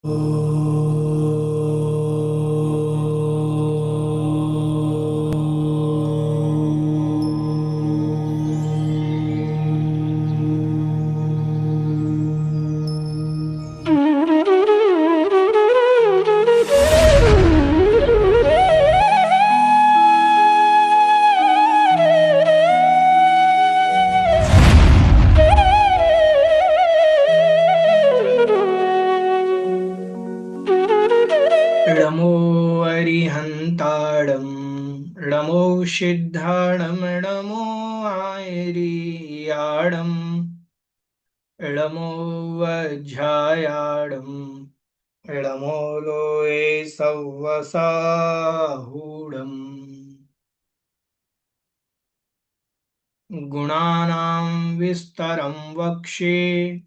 णमो अरिहन्ताणं णमो सिद्धाणं णमो आयर्याणं णमो वज्रायाणं णमो लोये सव्वसाहूढम् गुणानां विस्तरं वक्ष्ये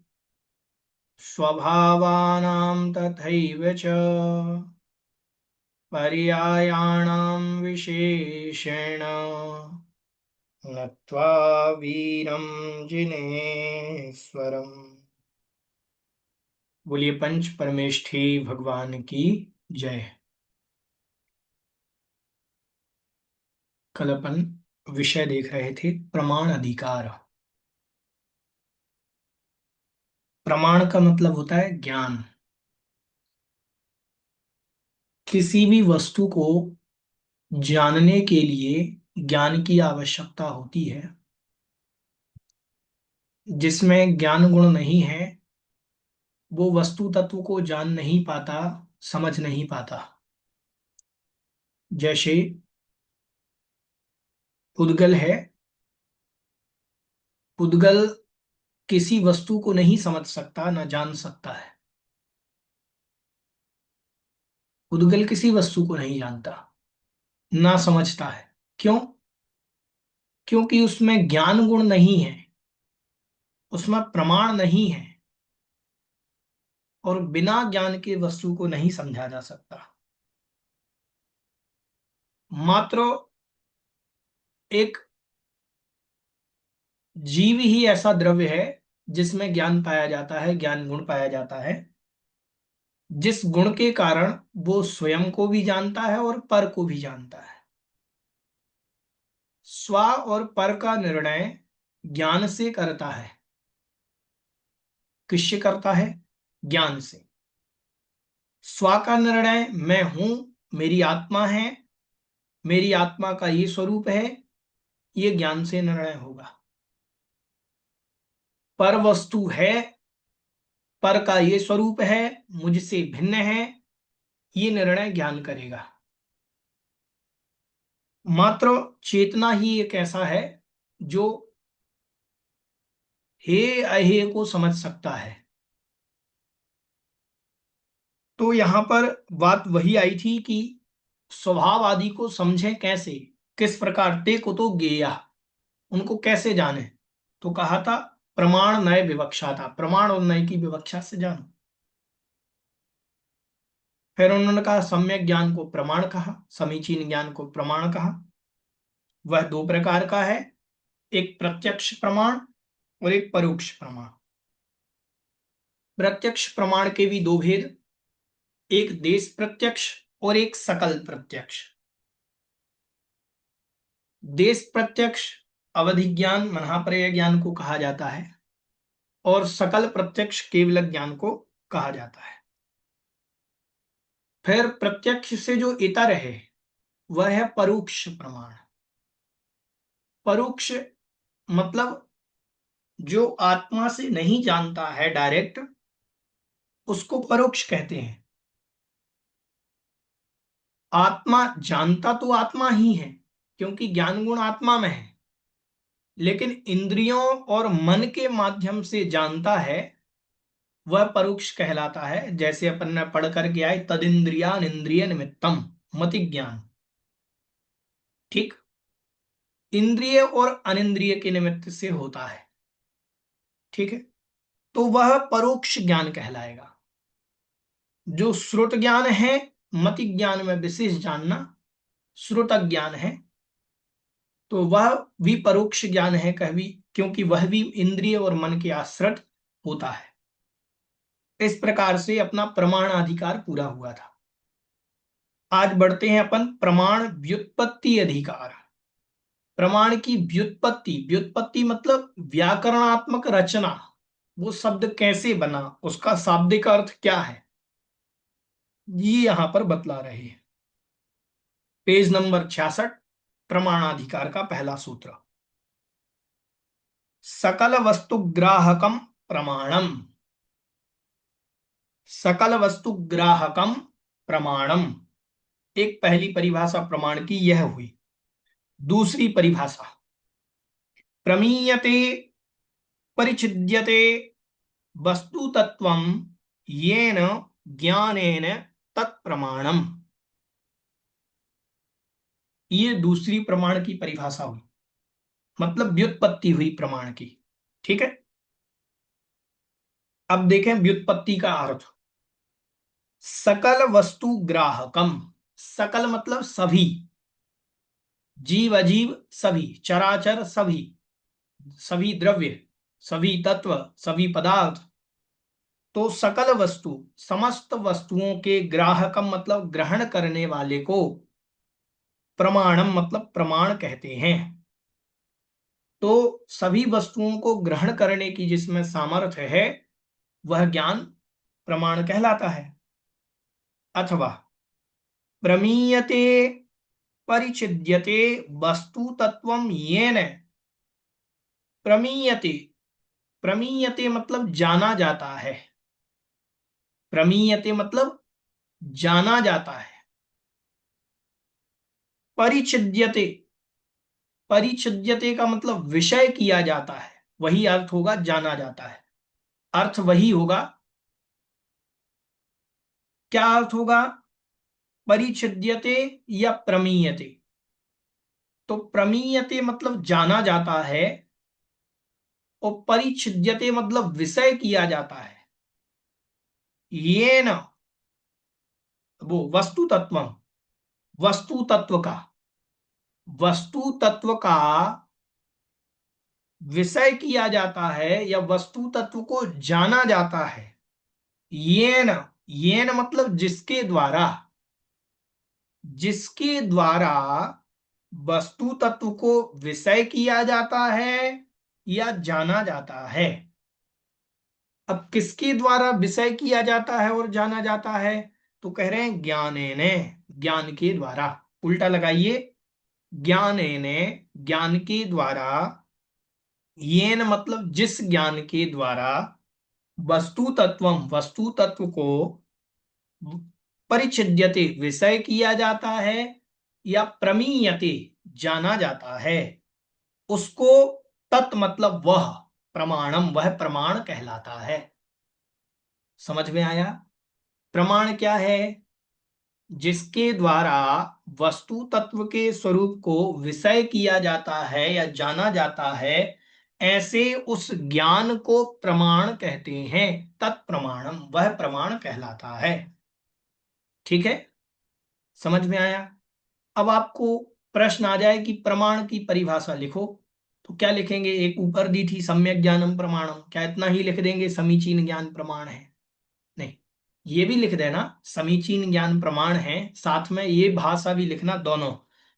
स्वभावानां तथैव च पर्यायाणां विशेषेण नत्वा वीरं जिनेश्वरम्। बोलिए पंच परमेष्ठी भगवान की जय। कल अपन विषय देख रहे थे प्रमाण अधिकार। प्रमाण का मतलब होता है ज्ञान। किसी भी वस्तु को जानने के लिए ज्ञान की आवश्यकता होती है। जिसमें ज्ञान गुण नहीं है वो वस्तु तत्व को जान नहीं पाता, समझ नहीं पाता। जैसे पुद्गल है, पुद्गल किसी वस्तु को नहीं समझ सकता, न जान सकता है। पुद्गल किसी वस्तु को नहीं जानता, ना समझता है। क्यों? क्योंकि उसमें ज्ञान गुण नहीं है, उसमें प्रमाण नहीं है, और बिना ज्ञान के वस्तु को नहीं समझा जा सकता। मात्र एक जीव ही ऐसा द्रव्य है जिसमें ज्ञान पाया जाता है, ज्ञान गुण पाया जाता है, जिस गुण के कारण वो स्वयं को भी जानता है और पर को भी जानता है। स्व और पर का निर्णय ज्ञान से करता है। किससे करता है? ज्ञान से। स्व का निर्णय मैं हूं, मेरी आत्मा है, मेरी आत्मा का ये स्वरूप है, ये ज्ञान से निर्णय होगा। पर वस्तु है, पर का ये स्वरूप है, मुझसे भिन्न है, ये निर्णय ज्ञान करेगा। मात्र चेतना ही एक ऐसा है जो हे अहे को समझ सकता है। तो यहां पर बात वही आई थी कि स्वभाव आदि को समझें कैसे, किस प्रकार, ते को तो ज्ञेया, उनको कैसे जाने। तो कहा था प्रमाण नय विवक्षा था, प्रमाण और नय की विवक्षा से जानो। फिर उन्होंने कहा सम्यक ज्ञान को प्रमाण कहा, समीचीन ज्ञान को प्रमाण कहा। वह दो प्रकार का है, एक प्रत्यक्ष प्रमाण और एक परोक्ष प्रमाण। प्रत्यक्ष प्रमाण के भी दो भेद, एक देश प्रत्यक्ष और एक सकल प्रत्यक्ष। देश प्रत्यक्ष अवधि ज्ञान मनाप्रय ज्ञान को कहा जाता है, और सकल प्रत्यक्ष केवल ज्ञान को कहा जाता है। फिर प्रत्यक्ष से जो इतर है वह है परोक्ष प्रमाण। परोक्ष मतलब जो आत्मा से नहीं जानता है डायरेक्ट, उसको परोक्ष कहते हैं। आत्मा जानता तो आत्मा ही है, क्योंकि ज्ञान गुण आत्मा में है, लेकिन इंद्रियों और मन के माध्यम से जानता है, वह परोक्ष कहलाता है। जैसे अपन ने पढ़ करके आए तदिंद्रियान इंद्रिय निमित्तम मति ज्ञान। ठीक, इंद्रिय और अनिंद्रिय के निमित्त से होता है। ठीक है, तो वह परोक्ष ज्ञान कहलाएगा। जो श्रुत ज्ञान है, मति ज्ञान में विशेष जानना श्रुत ज्ञान है, तो वह भी परोक्ष ज्ञान है कभी, क्योंकि वह भी इंद्रिय और मन के आश्रित होता है। इस प्रकार से अपना प्रमाणाधिकार पूरा हुआ था। आज बढ़ते हैं अपन प्रमाण व्युत्पत्ति अधिकार। प्रमाण की व्युत्पत्ति, व्युत्पत्ति मतलब व्याकरणात्मक रचना, वो शब्द कैसे बना, उसका शाब्दिक अर्थ क्या है, ये यहां पर बतला रहे हैं। पेज नंबर 66, प्रमाणाधिकार का पहला सूत्र। सकल वस्तुग्राहकम प्रमाणम। सकल वस्तुग्राहकम प्रमाणम, एक पहली परिभाषा प्रमाण की यह हुई। दूसरी परिभाषा, प्रमीयते परिच्छिद्यते वस्तुतत्वं येन ज्ञानेन तत्प्रमाणम। ये दूसरी प्रमाण की परिभाषा हुई, मतलब व्युत्पत्ति हुई प्रमाण की। ठीक है, अब देखें व्युत्पत्ति का अर्थ। सकल वस्तु ग्राहकम, सकल मतलब सभी, जीव अजीव सभी, चराचर सभी, सभी द्रव्य, सभी तत्व, सभी पदार्थ। तो सकल वस्तु, समस्त वस्तुओं के ग्राहकम मतलब ग्रहण करने वाले को प्रमाणम मतलब प्रमाण कहते हैं। तो सभी वस्तुओं को ग्रहण करने की जिसमें सामर्थ्य है वह ज्ञान प्रमाण कहलाता है। अथवा प्रमीयते परिचिद्यते वस्तु तत्वम येन। प्रमीयते, प्रमीयते मतलब जाना जाता है, प्रमीयते मतलब जाना जाता है। परिचिद्यते, परिचिद्यते का मतलब विषय किया जाता है, वही अर्थ होगा जाना जाता है, अर्थ वही होगा। क्या अर्थ होगा, परिचिद्यते या प्रमीयते? तो प्रमीयते मतलब जाना जाता है, और परिच्छिद्यते मतलब विषय किया जाता है। ये न, वो वस्तु तत्व, वस्तु तत्व का, वस्तु तत्व का विषय किया जाता है या वस्तु तत्व को जाना जाता है। ये न, ये न मतलब जिसके द्वारा, जिसके द्वारा वस्तु तत्व को विषय किया जाता है या जाना जाता है। अब किसके द्वारा विषय किया जाता है और जाना जाता है, तो कह रहे हैं ज्ञानेने, ज्ञान के द्वारा। उल्टा लगाइए, ज्ञानेने, ज्ञान के द्वारा। येन मतलब जिस ज्ञान के द्वारा वस्तु तत्वम, वस्तु तत्व को परिच्छिद्यते विषय किया जाता है या प्रमीयते जाना जाता है, उसको तत् मतलब वह, प्रमाणम वह प्रमाण कहलाता है। समझ में आया? प्रमाण क्या है? जिसके द्वारा वस्तु तत्व के स्वरूप को विषय किया जाता है या जाना जाता है, ऐसे उस ज्ञान को प्रमाण कहते हैं। तत्प्रमाणम वह प्रमाण कहलाता है। ठीक है, समझ में आया? अब आपको प्रश्न आ जाए कि प्रमाण की परिभाषा लिखो, तो क्या लिखेंगे? एक ऊपर दी थी सम्यक ज्ञानम प्रमाणम, क्या इतना ही लिख देंगे समीचीन ज्ञान प्रमाण है? नहीं, ये भी लिख देना समीचीन ज्ञान प्रमाण है, साथ में ये भाषा भी लिखना दोनों,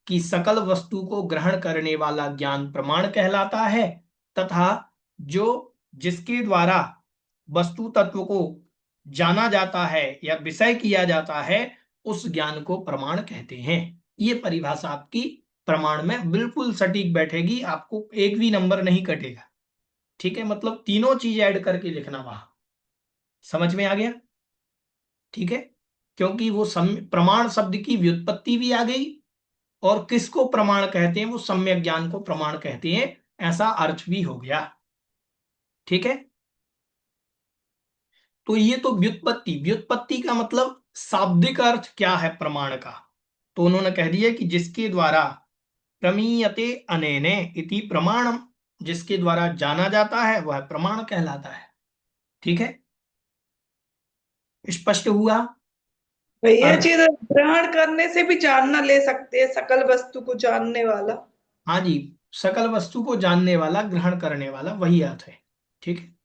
कि सकल वस्तु को ग्रहण करने वाला ज्ञान प्रमाण कहलाता है, तथा जो जिसके द्वारा वस्तु तत्व को जाना जाता है या विषय किया जाता है, उस ज्ञान को प्रमाण कहते हैं। ये परिभाषा आपकी प्रमाण में बिल्कुल सटीक बैठेगी, आपको एक भी नंबर नहीं कटेगा। ठीक है, मतलब तीनों चीज ऐड करके लिखना वहां। समझ में आ गया? ठीक है, क्योंकि वो प्रमाण शब्द की व्युत्पत्ति भी आ गई, और किसको प्रमाण कहते हैं, वो सम्यक ज्ञान को प्रमाण कहते हैं, ऐसा अर्थ भी हो गया। ठीक है, तो ये तो व्युत्पत्ति, व्युत्पत्ति का मतलब शाब्दिक अर्थ क्या है प्रमाण का, तो उन्होंने कह दिया कि जिसके द्वारा प्रमीयते अनेने इति प्रमाणम, जिसके द्वारा जाना जाता है वह प्रमाण कहलाता है। ठीक है, स्पष्ट हुआ? भैया अर्थ, जी, तो ग्रहण करने से भी जानना ले सकते हैं, सकल वस्तु को जानने वाला। हाँ जी, सकल वस्तु को जानने वाला, ग्रहण करने वाला, वही अर्थ है। ठीक है,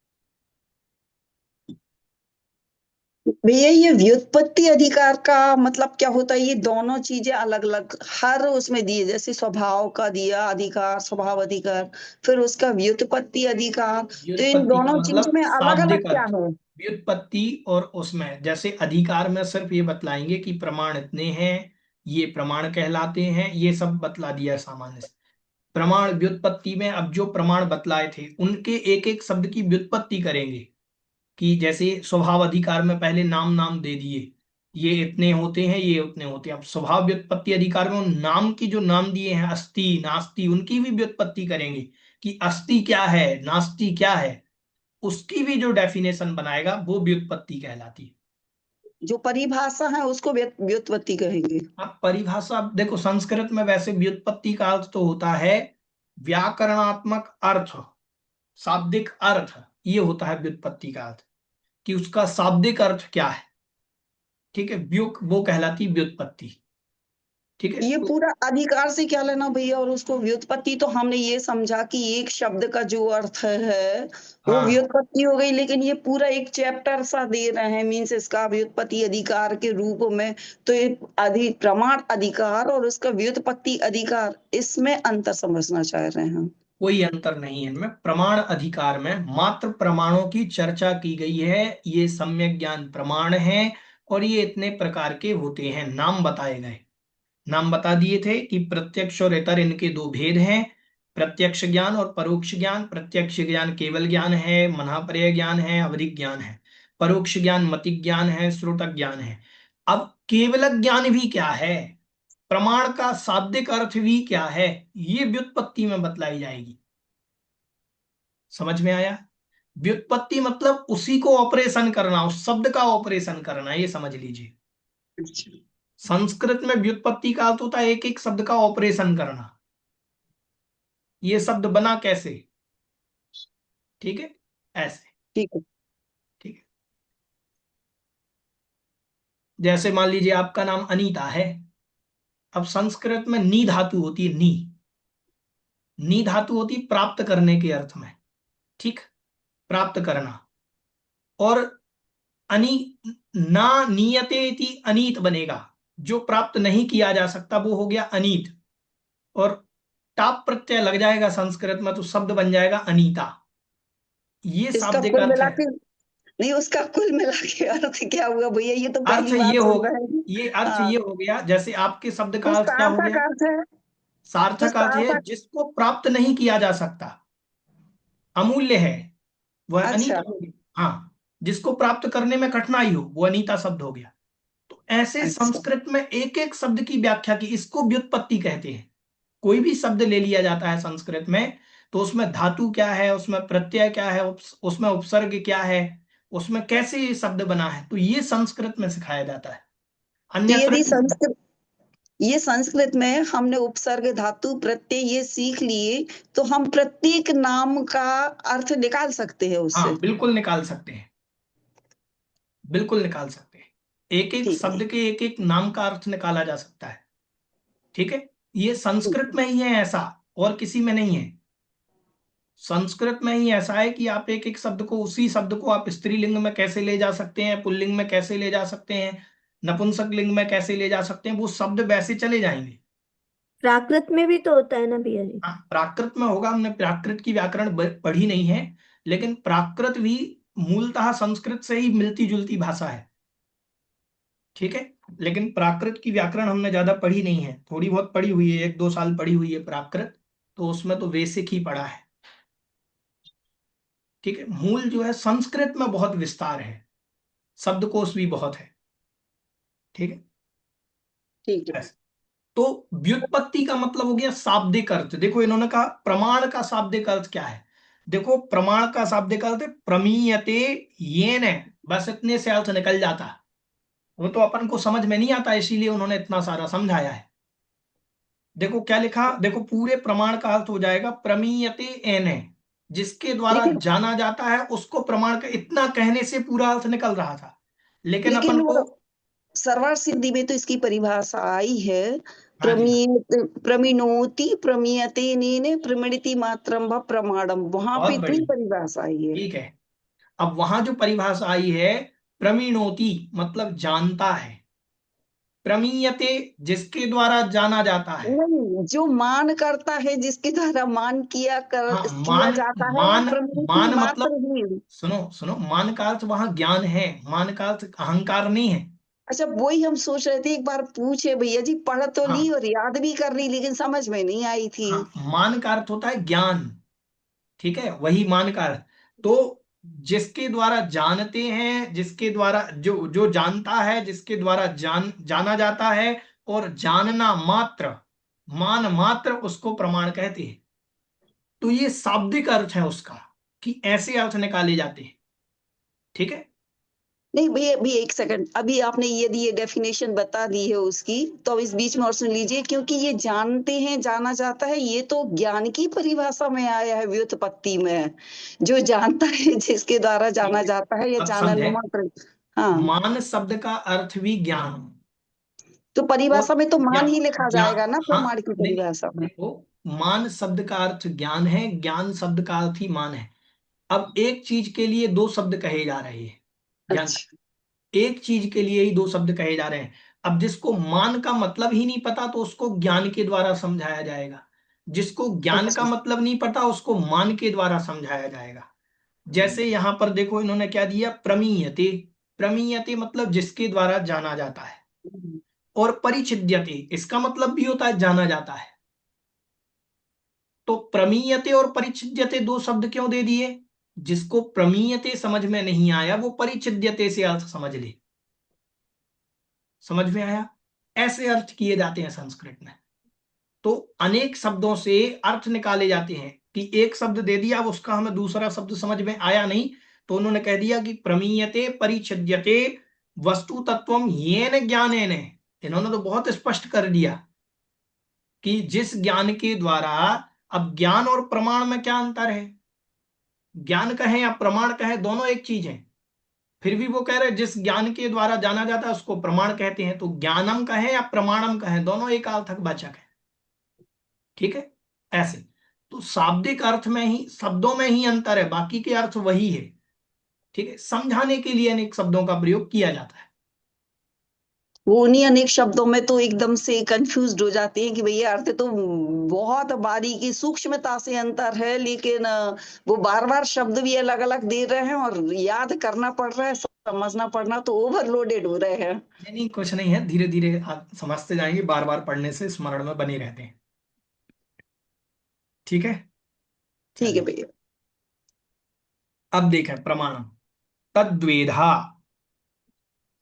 भैया ये व्युत्पत्ति अधिकार का मतलब क्या होता है? ये दोनों चीजें अलग अलग हर उसमें दिए, जैसे स्वभाव का दिया अधिकार, स्वभाव अधिकार, फिर उसका व्युत्पत्ति अधिकार, तो इन व्युत्पत्ति का दोनों चीज मतलब में अलग अलग शाब्दिक क्या अर्थ। है? व्युत्पत्ति और उसमें जैसे अधिकार में सिर्फ ये बतलाएंगे कि प्रमाण इतने हैं, ये प्रमाण कहलाते हैं, ये सब बतला दिया सामान्य से। प्रमाण व्युत्पत्ति में अब जो प्रमाण बतलाए थे उनके एक एक शब्द की व्युत्पत्ति करेंगे। कि जैसे स्वभाव अधिकार में पहले नाम नाम दे दिए, ये इतने होते हैं, ये उतने होते हैं। अब स्वभाव व्युत्पत्ति अधिकार में उन नाम की जो नाम दिए हैं, अस्ति नास्ति, उनकी भी व्युत्पत्ति करेंगे कि अस्ति क्या है, नास्ति क्या है। उसकी भी जो डेफिनेशन बनाएगा वो व्युत्पत्ति कहलाती है। जो परिभाषा है उसको व्युत्पत्ति कहेंगे। अब परिभाषा देखो, संस्कृत में वैसे व्युत्पत्ति का अर्थ तो होता है व्याकरणात्मक अर्थ, शाब्दिक अर्थ। ये होता है व्युत्पत्ति का अर्थ, कि उसका शाब्दिक अर्थ क्या है। ठीक है, व्युक वो कहलाती व्युत्पत्ति। ठीक है, ये तो पूरा अधिकार से क्या लेना भैया? और उसको व्युत्पत्ति तो हमने ये समझा कि एक शब्द का जो अर्थ है वो हाँ, व्युत्पत्ति हो गई, लेकिन ये पूरा एक चैप्टर सा दे रहे हैं, मीन्स इसका व्युत्पत्ति अधिकार के रूप में। तो ये प्रमाण अधिकार और उसका व्युत्पत्ति अधिकार, इसमें अंतर समझना चाह रहे हैं। कोई अंतर नहीं है इनमें। प्रमाण अधिकार में मात्र प्रमाणों की चर्चा की गई है। ये सम्यक ज्ञान प्रमाण है और ये इतने प्रकार के होते हैं, नाम बताए गए। नाम बता दिए थे कि प्रत्यक्ष और इतर इनके दो भेद हैं, प्रत्यक्ष ज्ञान और परोक्ष ज्ञान। प्रत्यक्ष ज्ञान केवल ज्ञान है, मनापर्य ज्ञान है, अवधिक ज्ञान है। परोक्ष ज्ञान मतिक ज्ञान है, श्रोतक ज्ञान है। अब केवल ज्ञान भी क्या है, प्रमाण का शाब्दिक अर्थ भी क्या है, ये व्युत्पत्ति में बतलाई जाएगी। समझ में आया? व्युत्पत्ति मतलब उसी को ऑपरेशन करना, उस शब्द का ऑपरेशन करना, ये समझ लीजिए। अच्छा। संस्कृत में व्युत्पत्ति का अर्थ होता है एक एक शब्द का ऑपरेशन करना। ये शब्द बना कैसे, ठीक है, ऐसे। ठीक है। ठीक है, जैसे मान लीजिए आपका नाम अनीता है। अब संस्कृत में नी धातु होती है, नी। नी धातु होती है प्राप्त करने के अर्थ में। ठीक, प्राप्त करना। और अनी, ना नियते इति अनीत बनेगा। जो प्राप्त नहीं किया जा सकता वो हो गया अनीत। और टाप प्रत्यय लग जाएगा संस्कृत में तो शब्द बन जाएगा अनीता। ये इसका शाब्दिक कुल अर्थ मिला है। के, नहीं उसका कुल मिला के अर्थ क्या हुआ भैया? ये तो अर्थ पहली बार ये हो, सुन रहे हैं। ये अर्थ हाँ, ये हो गया, जैसे आपके शब्द का कुछ अर्थ क्या हो सार्थक गया। अर्थ है। कुछ सार्थक अर्थ है सार्थक। जिसको प्राप्त नहीं किया जा सकता, अमूल्य है, वह अच्छा। अनीता हो गया। हाँ, जिसको प्राप्त करने में कठिनाई हो वो अनीता शब्द हो गया। तो ऐसे अच्छा। संस्कृत में एक एक शब्द की व्याख्या की, इसको व्युत्पत्ति कहते हैं। कोई भी शब्द ले लिया जाता है संस्कृत में, तो उसमें धातु क्या है, उसमें प्रत्यय क्या है, उसमें उपसर्ग क्या है, उसमें कैसे ये शब्द बना है, तो ये संस्कृत में सिखाया जाता है। तो अन्यत्र यदि संस्कृत, ये संस्कृत में हमने उपसर्ग धातु प्रत्यय ये सीख लिए, तो हम प्रत्येक नाम का अर्थ निकाल सकते हैं उससे। हाँ, बिल्कुल निकाल सकते हैं, बिल्कुल निकाल सकते हैं। एक एक ठीक है। शब्द के एक एक नाम का अर्थ निकाला जा सकता है। ठीक है, ये ठीक संस्कृत है। में ही है ऐसा, और किसी में नहीं है। संस्कृत में ही ऐसा है कि आप एक एक शब्द को, उसी शब्द को आप स्त्रीलिंग में कैसे ले जा सकते हैं, पुल्लिंग में कैसे ले जा सकते हैं, नपुंसक लिंग में कैसे ले जा सकते हैं, वो शब्द वैसे चले जाएंगे। प्राकृत में भी तो होता है ना भैया जी? हाँ, प्राकृत में होगा। हमने प्राकृत की व्याकरण पढ़ी नहीं है, लेकिन प्राकृत भी मूलतः संस्कृत से ही मिलती जुलती भाषा है। ठीक है, लेकिन प्राकृत की व्याकरण हमने ज्यादा पढ़ी नहीं है, थोड़ी बहुत पढ़ी हुई है, एक दो साल पढ़ी हुई है प्राकृत। तो उसमें तो बेसिक ही पढ़ा है। ठीक है, मूल जो है संस्कृत में बहुत विस्तार है, शब्दकोश भी बहुत है। ठीक है, ठीक है। ऐसे। तो व्युत्पत्ति का मतलब हो गया शाब्दिक अर्थ। देखो इन्होंने कहा प्रमाण का शाब्दिक अर्थ क्या है। देखो प्रमाण का शाब्दिक अर्थ है प्रमीयते येन, बस इतने से अर्थ निकल जाता है। वो तो अपन को समझ में नहीं आता, इसीलिए उन्होंने इतना सारा समझाया है। देखो क्या लिखा, देखो पूरे प्रमाण का अर्थ हो जाएगा प्रमीयते एन, जिसके द्वारा लेकिन जाना जाता है उसको प्रमाण का, इतना कहने से पूरा अर्थ निकल रहा था। लेकिन अपन लेकिन को, वो सर्वर सिद्धि में तो इसकी परिभाषा आई है। हाँ जी, हाँ, प्रमीणोति प्रमीयते नेने प्रमिणति मात्रम व प्रमाणम, वहां बहुत पे तो ही बढ़िया, परिभाषा आई है। ठीक है। अब वहां जो परिभाषा आई है प्रमीणोति मतलब जानता है, प्रमीयते जिसके द्वारा जाना जाता है। नहीं, जो मान करता है, जिसके द्वारा मान हाँ, किया जाता है, वो मान प्रमिति मान मतलब, मात्र ही। सुनो सुनो, मान का अर्थ वहां ज्ञान है, मान का अर्थ अहंकार नहीं है। अच्छा, वही हम सोच रहे थे, एक बार पूछे भैया जी, पढ़ तो ली हाँ और याद भी कर ली, लेकिन समझ में नहीं आई थी। हाँ, मान का अर्थ होता है ज्ञान, ठीक है, वही मान का अर्थ। तो जिसके द्वारा जानते हैं, जिसके द्वारा जो जो जानता है, जिसके द्वारा जाना जाता है, और जानना मात्र, मान मात्र, उसको प्रमाण कहते हैं। तो ये शाब्दिक अर्थ है उसका, कि ऐसे अर्थ निकाले जाते हैं, ठीक है। नहीं भैया, अभी एक सेकंड, अभी आपने यदि ये डेफिनेशन बता दी है उसकी, तो अब इस बीच में और सुन लीजिए, क्योंकि ये जानते हैं, जाना जाता है, ये तो ज्ञान की परिभाषा में आया है, व्युत्पत्ति में। जो जानता है, जिसके द्वारा जाना ठीक है, जाता है, या अब जानने समझे, मात्र। हाँ, मान शब्द का अर्थ भी ज्ञान, तो और परिभाषा में तो मान ही लिखा ज्ञान, जाएगा ना, हाँ, प्रमाण की नहीं नहीं, परिभाषा में। देखो, मान शब्द का अर्थ ज्ञान है, ज्ञान शब्द का अर्थ ही मान है। अब एक चीज के लिए दो शब्द कहे जा रहे हैं, ध्यान, अच्छा, एक चीज के लिए ही दो शब्द कहे जा रहे हैं। अब जिसको मान का मतलब ही नहीं पता, तो उसको ज्ञान के द्वारा समझाया जाएगा। जिसको ज्ञान का अच्छा। मतलब नहीं पता, उसको मान के द्वारा समझाया जाएगा। जैसे यहां पर देखो, इन्होंने क्या दिया, प्रमीयते, प्रमीयते मतलब जिसके द्वारा जाना जाता है, और परिच्छिद्यते इसका मतलब भी होता है जाना जाता है। तो प्रमीयते और परिच्छिद्यते दो शब्द क्यों दे दिए? जिसको प्रमीयते समझ में नहीं आया, वो परिच्छिद्यते से अर्थ समझ ले। समझ में आया? ऐसे अर्थ किए जाते हैं संस्कृत में। तो अनेक शब्दों से अर्थ निकाले जाते हैं, कि एक शब्द दे दिया, अब उसका हमें दूसरा शब्द समझ में आया नहीं, तो उन्होंने कह दिया कि प्रमीयते परिच्छिद्यते वस्तु तत्वम येन ज्ञानेन। इन्होंने तो बहुत स्पष्ट कर दिया कि जिस ज्ञान के द्वारा, अब ज्ञान और प्रमाण में क्या अंतर है? ज्ञान कहें या प्रमाण कहें, दोनों एक चीज है। फिर भी वो कह रहे हैं जिस ज्ञान के द्वारा जाना जाता है उसको प्रमाण कहते हैं। तो ज्ञानम कहें या प्रमाणम कहें, दोनों एक अर्थक वाचक है, ठीक है। ऐसे तो शाब्दिक अर्थ में ही, शब्दों में ही अंतर है, बाकी के अर्थ वही है, ठीक है। समझाने के लिए अनेक शब्दों का प्रयोग किया जाता है। वो उन्हीं अनेक शब्दों में तो एकदम से कंफ्यूज हो जाते हैं कि भैया अर्थ तो बहुत बारीकी सूक्ष्मता से अंतर है, लेकिन वो बार बार शब्द भी अलग अलग दे रहे हैं, और याद करना पड़ रहा है, समझना पड़ना, तो ओवरलोडेड हो रहे हैं। नहीं नहीं, कुछ नहीं है, धीरे धीरे आप समझते जाएंगे, बार बार पढ़ने से स्मरण में बने रहते हैं, ठीक है। ठीक है चलिए, भैया। अब देखें प्रमाणम। तद्वेधा,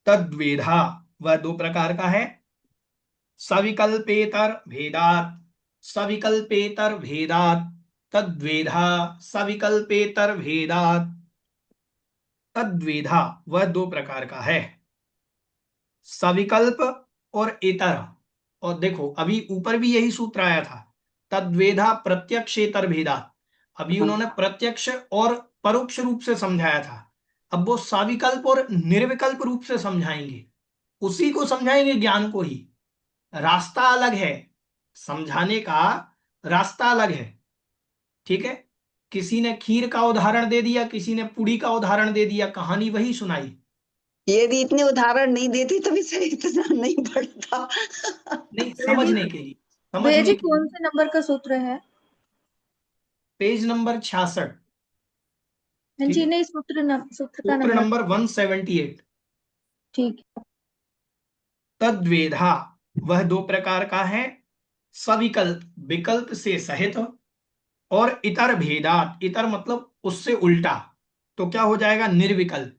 तद्वेधा वह दो प्रकार का है। सविकल्पेतर भेदात, सविकल्पेतर भेदात, तद्वेधा सविकल्पेतर भेदात। तद्वेधा वह दो प्रकार का है, सविकल्प और इतर। और देखो, अभी ऊपर भी यही सूत्र आया था, तद्वेधा प्रत्यक्षेतर भेदा। अभी हाँ, उन्होंने प्रत्यक्ष और परोक्ष रूप से समझाया था, अब वो सविकल्प और निर्विकल्प रूप से समझाएंगे, उसी को समझाएंगे, ज्ञान को ही। रास्ता अलग है, समझाने का रास्ता अलग है, ठीक है। किसी ने खीर का उदाहरण दे दिया, किसी ने पूड़ी का उदाहरण दे दिया, कहानी वही सुनाई। यदि इतने उदाहरण नहीं देती तो विषय इतना नहीं पड़ता। नहीं, भैया जी, समझने के लिए, भैया समझने जी के कौन लिए। से नंबर का सूत्र है? पेज नंबर 66, हाँ ठीक जी, है, नहीं, सूत्र का सूत्र नंबर। नंबर 178। ठीक है। तद्वेधा वह दो प्रकार का है, सविकल्प विकल्प से सहित, और इतर भेदात, इतर मतलब उससे उल्टा, तो क्या हो जाएगा, निर्विकल्प।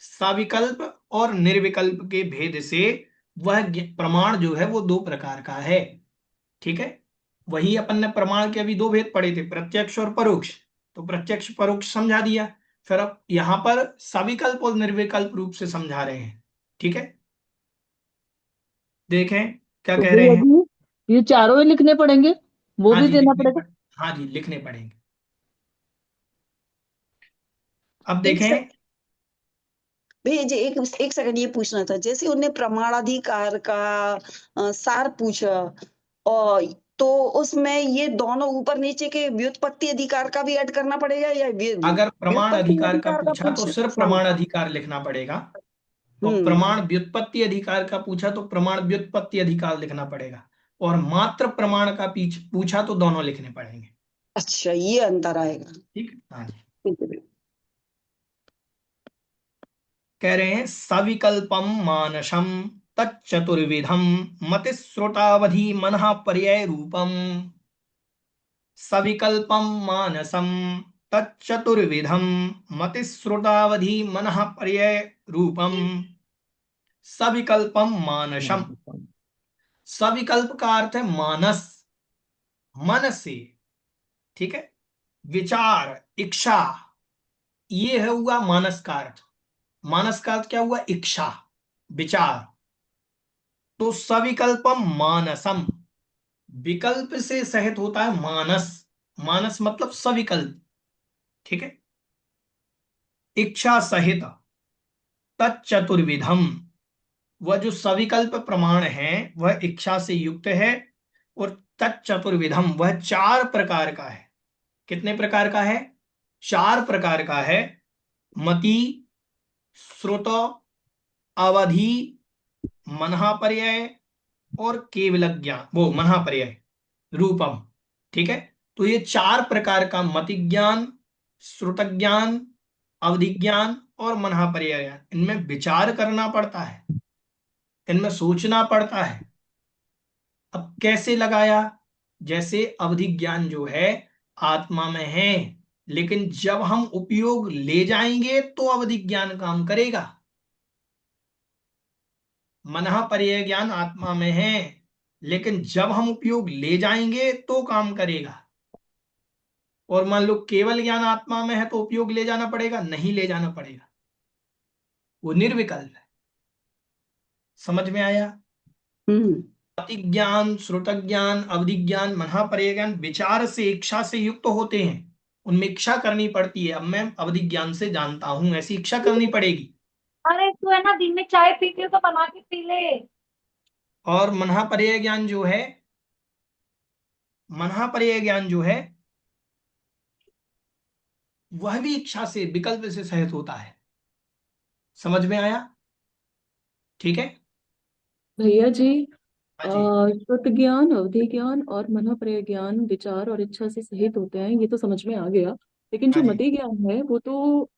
सविकल्प और निर्विकल्प के भेद से वह प्रमाण जो है वो दो प्रकार का है, ठीक है। वही अपन ने प्रमाण के अभी दो भेद पढ़े थे, प्रत्यक्ष और परोक्ष। तो प्रत्यक्ष परोक्ष समझा दिया, फिर अब यहां पर सविकल्प और निर्विकल्प रूप से समझा रहे हैं, ठीक है। देखें क्या तो कह रहे भैया हैं। जी ये चारों ही लिखने पड़ेंगे, वो हाँ भी जी, देना पड़ेगा? हाँ जी, लिखने पड़ेंगे। अब एक देखें। सेकंड भैया जी, एक सेकंड, ये पूछना था, जैसे उन्हें प्रमाणाधिकार का सार पूछा, और तो उसमें ये दोनों ऊपर नीचे के व्युत्पत्ति अधिकार का भी ऐड करना पड़ेगा, या अगर प्रमाण व्युत्पत्ति अधिकार का अधिकार का पूछा तो पूछ? सिर्फ हाँ, प्रमाण अधिकार लिखना पड़ेगा। और प्रमाण व्युत्पत्ति अधिकार का पूछा तो प्रमाण व्युत्पत्ति अधिकार लिखना पड़ेगा, और मात्र प्रमाण का पूछा तो दोनों लिखने पड़ेंगे। अच्छा, ये अंतर आएगा। ठीक है, हाँ जी। ठीक है भैया। कह रहे हैं सविकल्पम मानसम तच्चतुर्विधम मतिश्रुतावधि मनः पर्याय रूपम। सविकल्पम मानसम तच्चतुर्विधम मतिश्रुतावधि मनः पर्याय रूपम। सविकल्पम मानसम, सविकल्प का अर्थ है मानस, मन से, ठीक है, विचार, इच्छा, ये है हुआ मानस का अर्थ। मानस का अर्थ क्या हुआ? इच्छा, विचार। तो सविकल्पम मानसम, विकल्प से सहित होता है मानस, मानस मतलब सविकल्प, ठीक है, इच्छा सहित। तच्चतुर्विधम, वह जो सविकल्प प्रमाण है वह इच्छा से युक्त है, और तच्चतुर्विधम वह 4 प्रकार का है। कितने प्रकार का है? 4 प्रकार का है। मति, श्रुत, अवधि, मनहापर्यय और केवल ज्ञान, वो मनहापर्यय रूपम, ठीक है। तो ये 4 प्रकार का मति ज्ञान, श्रुत ज्ञान, अवधि ज्ञान और मनहापर्यय ज्ञान, इनमें विचार करना पड़ता है, इनमें सोचना पड़ता है। अब कैसे लगाया? जैसे अवधि ज्ञान जो है आत्मा में है, लेकिन जब हम उपयोग ले जाएंगे तो अवधि ज्ञान काम करेगा। मनहापर्यय ज्ञान आत्मा में है, लेकिन जब हम उपयोग ले जाएंगे तो काम करेगा। और मान लो केवल ज्ञान आत्मा में है तो उपयोग ले जाना पड़ेगा? नहीं ले जाना पड़ेगा, वो निर्विकल्प है। समझ में आया? मति ज्ञान, श्रुत ज्ञान, अवधि ज्ञान, मनहापर्यय ज्ञान विचार से, इच्छा से युक्त होते हैं, उनमें इच्छा करनी पड़ती है। अब मैं अवधि ज्ञान से जानता हूं, ऐसी इच्छा करनी पड़ेगी। अरे तू है ना दिन में चाय पीती हो तो बना के पी ले। और मनहापर्यय ज्ञान जो है, मनहापर्यय ज्ञान जो है वह भी इच्छा से, विकल्प से सहित होता है। समझ में आया? ठीक है भैया जी, हाँ जी। श्रुत ज्ञान, अवधि ज्ञान और मनःपर्यय ज्ञान विचार और इच्छा से सहित होते हैं, ये तो समझ में आ गया। लेकिन हाँ जो जी। मति ज्ञान है वो तो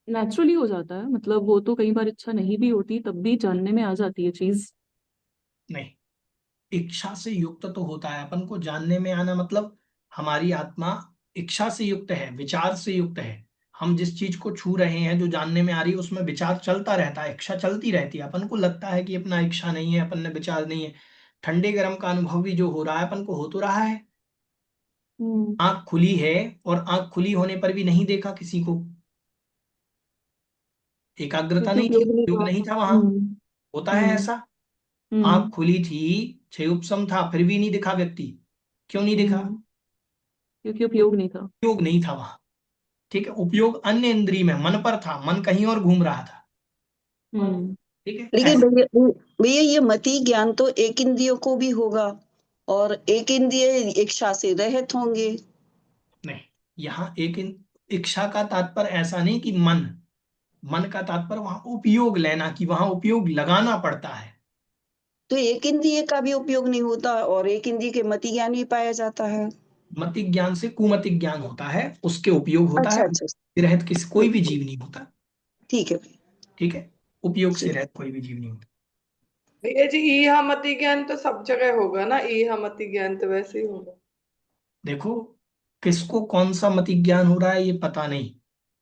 नेचुरली हो जाता है, मतलब वो तो कई बार इच्छा नहीं भी होती तब भी जानने में आ जाती है चीज। नहीं, इच्छा से युक्त तो होता है। अपन को जानने में आना मतलब हमारी आत्मा इच्छा से युक्त है, विचार से युक्त है। हम जिस चीज को छू रहे हैं, जो जानने में आ रही है, उसमें विचार चलता रहता है, इच्छा चलती रहती है। अपन को लगता है कि अपना इच्छा नहीं है, अपन ने विचार नहीं है। ठंडे गर्म का अनुभव भी जो हो रहा है अपन को, हो तो रहा है। हम्म। आंख खुली है और आंख खुली होने पर भी नहीं देखा किसी को, एकाग्रता क्योंकि नहीं थी, उपयोग नहीं उपयोग था। नहीं था वहां। हम्म। होता है हम्म। ऐसा। आंख हम्म। खुली थी, छह उपसम था, फिर भी नहीं दिखा व्यक्ति। क्यों नहीं दिखा? हम्म। क्योंकि उपयोग नहीं था। उपयोग नहीं था वहां। ठीक है, उपयोग अन्य इंद्रिय में, मन पर था, मन कहीं और घूम रहा था। हम्म। ठीक है लेकिन ऐसा। भैया, भैया ये मति ज्ञान तो एक इंद्रियों को भी होगा, और एक इंद्रिय इच्छा से रहित होंगे। नहीं, यहाँ एक इच्छा का तात्पर्य ऐसा नहीं कि मन, मन का तात्पर्य वहां उपयोग लेना, कि वहां उपयोग लगाना पड़ता है। तो एक इंद्रिय का भी उपयोग नहीं होता और एक इंद्रिय के मति ज्ञान भी पाया जाता है। मति ज्ञान से कुमति ज्ञान होता है, उसके उपयोग होता अच्छा है। अच्छा। रहित किसी कोई भी जीव नहीं होता। ठीक है भैया। ठीक है, उपयोग से ठीक। रहित कोई भी जीव नहीं होता। भैया जी, ईहा मति ज्ञान तो सब जगह होगा ना, ईहा मति ज्ञान तो वैसे ही होगा। देखो, किसको कौन सा मति ज्ञान हो रहा है ये पता नहीं।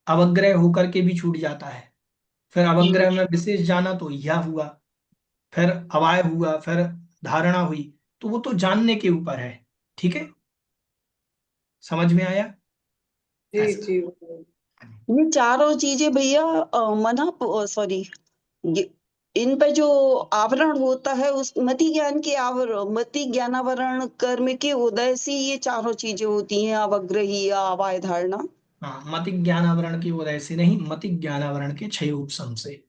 अवग्रह होकर के भी छूट जाता है। फिर अवग्रह में विशेष जाना तो यह हुआ, फिर अवाय हुआ, फिर धारणा हुई। तो वो तो जानने के ऊपर है। ठीक है, समझ में आया? जी ऐसा। जी। ये चारों चीजें भैया मना, सॉरी, इन पे जो आवरण होता है उस मति ज्ञान के आवरण, मति ज्ञानावरण कर्म के उदय से ये चारों चीजें होती हैं, अवग्रही या अवाय धारणा। हाँ, मति ज्ञानावरण की वजह से नहीं, मति ज्ञानावरण के क्षय उपशम से।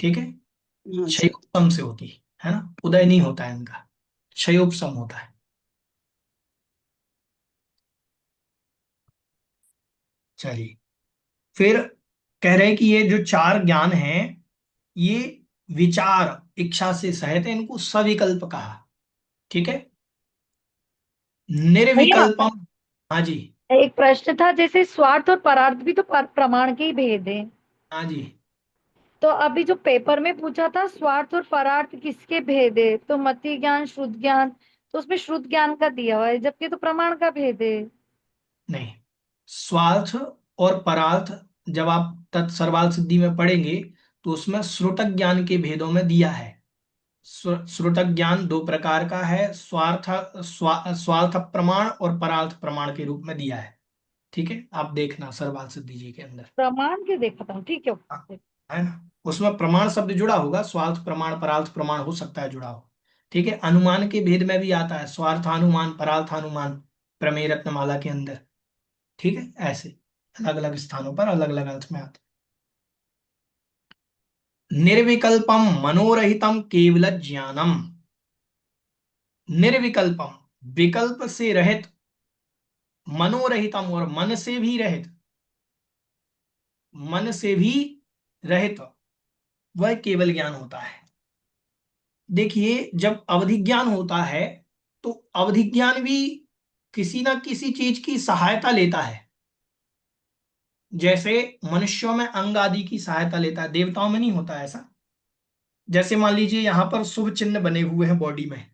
ठीक है, हाँ क्षय जी। उपशम से होती है ना, उदय नहीं होता है इनका, क्षय उपशम होता है। चलिए, फिर कह रहे हैं कि ये जो चार ज्ञान हैं ये विचार इच्छा से सहित है, इनको सविकल्प कहा। ठीक है, भैया निर्विकल्पम। हाँ जी। एक प्रश्न था, जैसे स्वार्थ और परार्थ भी तो प्रमाण के ही भेद है। हाँ जी। तो अभी जो पेपर में पूछा था स्वार्थ और परार्थ किसके भेद है, तो मति ज्ञान श्रुत ज्ञान, तो उसमें श्रुत ज्ञान का दिया हुआ है, जबकि तो प्रमाण का भेद है। नहीं, स्वार्थ और परार्थ जब आप तत्सर्वाल सिद्धि में पढ़ेंगे तो उसमें श्रुतक ज्ञान के भेदों में दिया है। श्रुतक ज्ञान दो प्रकार का है, स्वार्थ प्रमाण और परार्थ प्रमाण के रूप में दिया है। ठीक है, आप देखना सर्वाल सिद्धि जी के अंदर। प्रमाण के देखा था, ठीक है। हाँ, है ना, उसमें प्रमाण शब्द जुड़ा होगा, स्वार्थ प्रमाण परार्थ प्रमाण हो सकता है जुड़ा हो। ठीक है, अनुमान के भेद में भी आता है, स्वार्थानुमान परार्थानुमान प्रमेय रत्नमाला के अंदर। ठीक है, ऐसे अलग अलग स्थानों पर अलग अलग अर्थ में आते। निर्विकल्पम मनोरहितम केवल ज्ञानम। निर्विकल्पम, विकल्प से रहित, मनोरहितम, और मन से भी रहित, मन से भी रहित वह केवल ज्ञान होता है। देखिए, जब अवधि ज्ञान होता है तो अवधि ज्ञान भी किसी ना किसी चीज की सहायता लेता है। जैसे मनुष्यों में अंग आदि की सहायता लेता है, देवताओं में नहीं होता ऐसा। जैसे मान लीजिए यहां पर शुभ चिन्ह बने हुए हैं बॉडी में,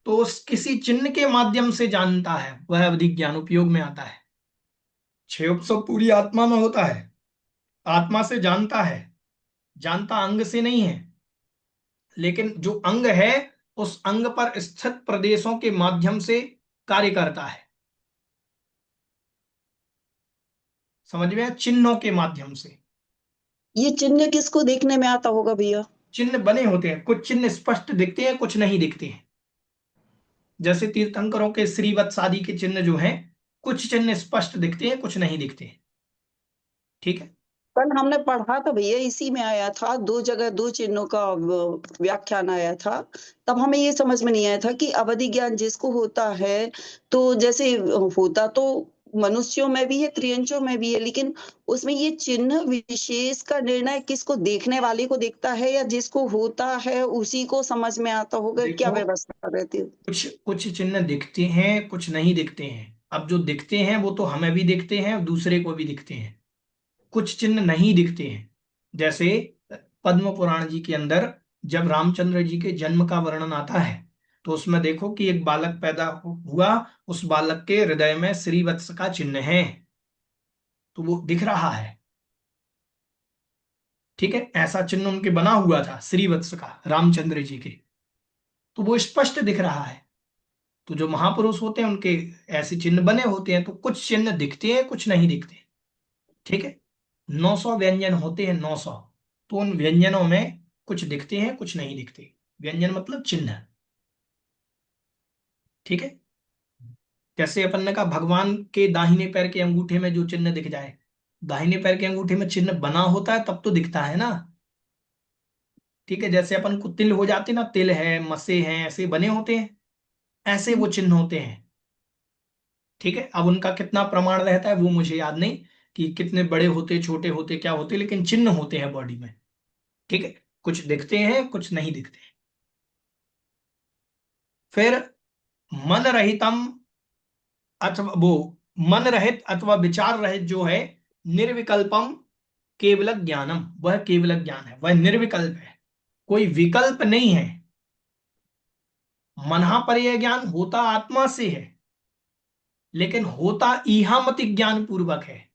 तो उस किसी चिन्ह के माध्यम से जानता है, वह अवधि ज्ञान उपयोग में आता है। छह उपसव पूरी आत्मा में होता है, आत्मा से जानता है, जानता अंग से नहीं है, लेकिन जो अंग है उस अंग पर स्थित प्रदेशों के माध्यम से कार्य करता है। समझ में आया? चिन्हों के माध्यम से। ये चिन्ह किसको देखने में आता होगा भैया? चिन्ह बने होते हैं, कुछ चिन्ह स्पष्ट दिखते हैं, कुछ नहीं दिखते हैं। जैसे तीर्थंकरों के श्रीवत्स आदि के चिन्ह जो हैं, कुछ चिन्ह स्पष्ट दिखते हैं, कुछ नहीं दिखते हैं। ठीक है, कल हमने पढ़ा था भैया, इसी में आया था, दो जगह दो चिन्हों का व्याख्यान आया था। तब हमें ये समझ में नहीं आया था कि अवधि ज्ञान जिसको होता है, तो जैसे होता तो मनुष्यों में भी है, त्रियंचों में भी है, लेकिन उसमें ये चिन्ह विशेष का निर्णय किसको, देखने वाले को देखता है या जिसको होता है उसी को समझ में आता होगा? क्या देखो, व्यवस्था रहती है? कुछ कुछ चिन्ह दिखते हैं, कुछ नहीं दिखते हैं। अब जो दिखते हैं वो तो हमें भी दिखते हैं, दूसरे को भी दिखते हैं। कुछ चिन्ह नहीं दिखते हैं। जैसे पद्म पुराण जी के अंदर जब रामचंद्र जी के जन्म का वर्णन आता है, तो उसमें देखो कि एक बालक पैदा हुआ, उस बालक के हृदय में श्रीवत्स का चिन्ह है, तो वो दिख रहा है। ठीक है, ऐसा चिन्ह उनके बना हुआ था श्रीवत्स का, रामचंद्र जी के, तो वो स्पष्ट दिख रहा है। तो जो महापुरुष होते हैं उनके ऐसे चिन्ह बने होते हैं, तो कुछ चिन्ह दिखते हैं, कुछ नहीं दिखते। ठीक है, 900 व्यंजन होते हैं, 900। तो उन व्यंजनों में कुछ दिखते हैं, कुछ नहीं दिखते। व्यंजन मतलब चिन्ह। ठीक है, जैसे अपन ने कहा भगवान के दाहिने पैर के अंगूठे में जो चिन्ह दिख जाए, दाहिने पैर के अंगूठे में चिन्ह बना होता है तब तो दिखता है ना। ठीक है, जैसे अपन को तिल हो जाते ना, तिल है, मसे हैं, ऐसे बने होते हैं, ऐसे वो चिन्ह होते हैं। ठीक है, अब उनका कितना प्रमाण रहता है वो मुझे याद नहीं कि कितने बड़े होते, छोटे होते, क्या होते, लेकिन चिन्ह होते हैं बॉडी में। ठीक है, कुछ दिखते हैं, कुछ नहीं दिखते हैं। फिर मन रहितम, अथवा वो मन रहित अथवा विचार रहित जो है, निर्विकल्पम केवल ज्ञानम, वह केवल ज्ञान है, वह निर्विकल्प है, कोई विकल्प नहीं है। मनहा पर यह ज्ञान होता आत्मा से है, लेकिन होता ईहामति ज्ञान पूर्वक है।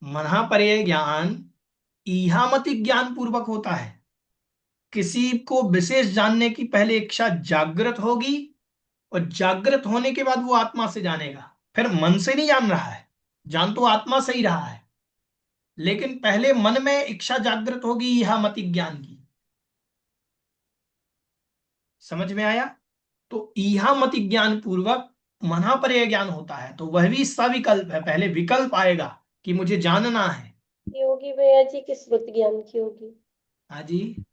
मनहा पर यह ज्ञान ईहामति ज्ञान पूर्वक होता है। किसी को विशेष जानने की पहले इच्छा जागृत होगी, और जागृत होने के बाद वो आत्मा से जानेगा। फिर मन से नहीं जान रहा है, जान तो आत्मा से ही रहा है, लेकिन पहले मन में इच्छा जागृत होगी यह मति ज्ञान की। समझ में आया? तो यह मति ज्ञान पूर्वक मना पर यह ज्ञान होता है, तो वह भी सविकल्प है। पहले विकल्प आएगा कि मुझे जानना है। होगी भैया जी की श्रुत ज्ञान की होगी। हाँ जी,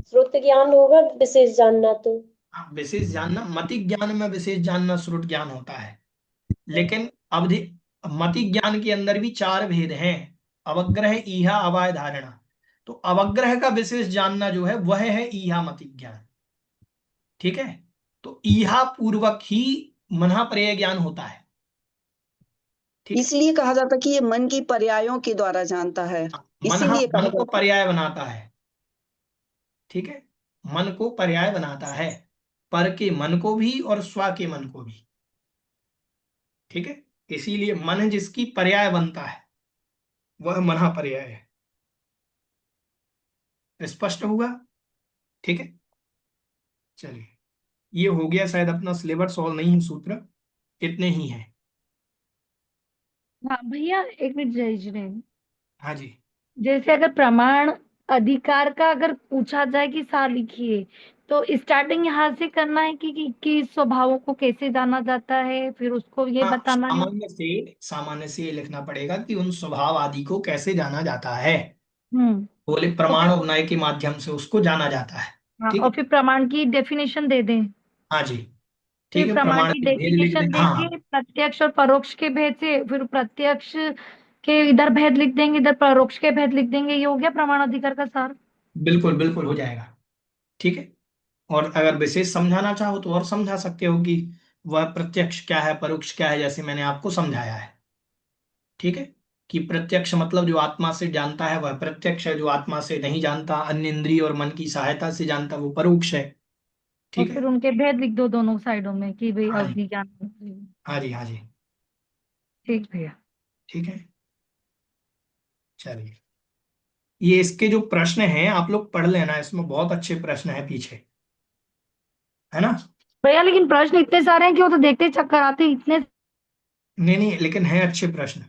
श्रुत ज्ञान होगा विशेष जानना तो। विशेष जानना, मति ज्ञान में विशेष जानना श्रुत ज्ञान होता है। लेकिन अवधि मति ज्ञान के अंदर भी 4 भेद हैं, अवग्रह, ईहा, अवाय, धारणा। तो अवग्रह का विशेष जानना जो है वह है ईहा मति ज्ञान। ठीक है, तो ईहा पूर्वक ही मनः पर्याय ज्ञान होता है। ठीक है, इसलिए कहा जाता कि ये मन की पर्यायों के द्वारा जानता है, मन इसीलिए कहा मन को जाता है। पर्याय बनाता है। ठीक है, मन को पर्याय बनाता है, पर के मन को भी और स्व के मन को भी। ठीक है, इसीलिए मन जिसकी पर्याय बनता है वह मनः पर्याय है। स्पष्ट हुआ? ठीक है, चलिए, ये हो गया शायद अपना सिलेबस, और नहीं सूत्र इतने ही हैं। हाँ भैया, एक मिनट जय जी ने, हाँ जी, जैसे अगर प्रमाण अधिकार का अगर पूछा जाए कि सार लिखिए, तो स्टार्टिंग यहाँ से करना है कि स्वभावों को कैसे जाना जाता है, फिर उसको ये हाँ, बताना है। सामान्य से ये लिखना पड़ेगा कि उन स्वभाव आदि को कैसे जाना जाता है। हम्म। बोले तो प्रमाण फिर और न्याय के माध्यम से उसको जाना जाता है। हाँ, ठीक और है, फिर प्रमाण की डेफिनेशन दे दें। हाँ जी, फिर ठीक है, प्रमाण प्रमाण की के भेद लिख डेफिनेशन दें, हाँ देके हाँ, प्रत्यक्ष और परोक्ष के भेद से, फिर प्रत्यक्ष के इधर भेद लिख देंगे, इधर परोक्ष के भेद लिख देंगे, ये हो गया प्रमाण अधिकार का सार। बिल्कुल बिल्कुल हो जाएगा। ठीक है, और अगर विशेष समझाना चाहो तो और समझा सकते हो कि वह प्रत्यक्ष क्या है, परोक्ष क्या है, जैसे मैंने आपको समझाया है। ठीक है, कि प्रत्यक्ष मतलब जो आत्मा से जानता है वह प्रत्यक्ष है, जो आत्मा से नहीं जानता, अन्य इंद्रिय और मन की सहायता से जानता, वो परोक्ष है। और ठीक है, फिर उनके भेद लिख दो दोनों साइडों में कि भाई हाँ जी, अभिज्ञान। हाँ जी, हाँ जी, ठीक भैया। ठीक है, चलिए, ये इसके जो प्रश्न हैं आप लोग पढ़ लेना, इसमें बहुत अच्छे प्रश्न है पीछे, है ना। भैया लेकिन प्रश्न इतने सारे हैं कि वो तो देखते ही चक्कर आते हैं, इतने। नहीं नहीं, लेकिन है अच्छे प्रश्न,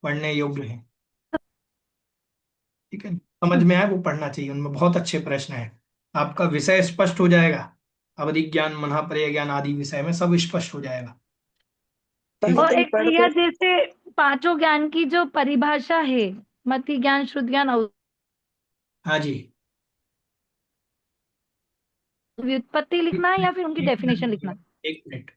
पढ़ने योग्य हैं। ठीक है, समझ में आए वो पढ़ना चाहिए, उनमें बहुत अच्छे प्रश्न हैं। आपका विषय स्पष्ट हो जाएगा, अवधि ज्ञान, मनः ज्ञान आदि विषय में सब स्पष्ट हो जाएगा। ठीक पहले है, और दिन एक भैया पढ़ते जैसे पांचों ज्ञान की जो परिभाषा है, मति ज्ञान, शुद्ध ज्ञान, हाँ जी, व्युत्पत्ति लिखना है या फिर उनकी एक डेफिनेशन लिखना मिनट, है? एक मिनट।